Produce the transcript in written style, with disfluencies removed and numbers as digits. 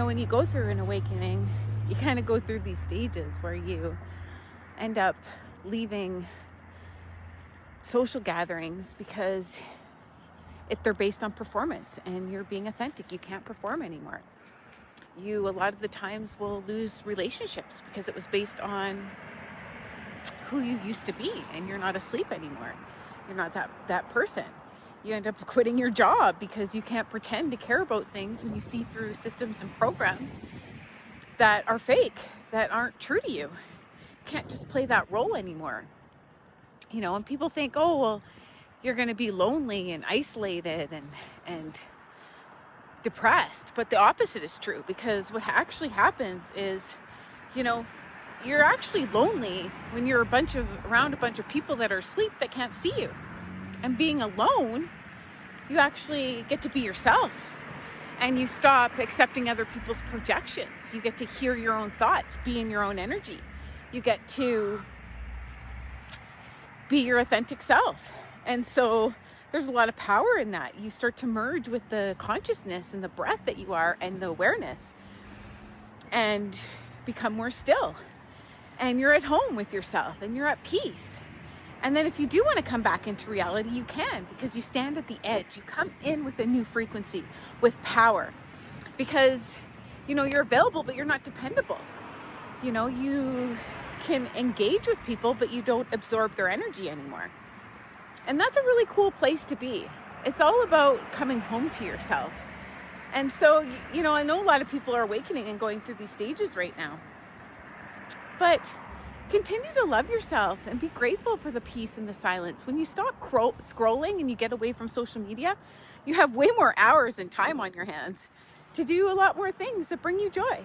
when you go through an awakening, you kind of go through these stages where you end up leaving social gatherings because they're based on performance and you're being authentic. You can't perform anymore. You, a lot of the times, will lose relationships because it was based on who you used to be, and you're not asleep anymore. You're not that person. You end up quitting your job because you can't pretend to care about things when you see through systems and programs that are fake, that aren't true to you. You can't just play that role anymore. And people think, oh, well, you're going to be lonely and isolated and depressed. But the opposite is true, because what actually happens is, you're actually lonely when you're around a bunch of people that are asleep that can't see you. And being alone, you actually get to be yourself, and you stop accepting other people's projections. You get to hear your own thoughts, be in your own energy. You get to be your authentic self. And so there's a lot of power in that. You start to merge with the consciousness and the breath that you are and the awareness, and become more still. And you're at home with yourself and you're at peace. And then if you do want to come back into reality, you can, because you stand at the edge. You come in with a new frequency, with power, because, you're available, but you're not dependable. You can engage with people, but you don't absorb their energy anymore. And that's a really cool place to be. It's all about coming home to yourself. And so, I know a lot of people are awakening and going through these stages right now. But continue to love yourself and be grateful for the peace and the silence. When you stop scrolling and you get away from social media, you have way more hours and time on your hands to do a lot more things that bring you joy.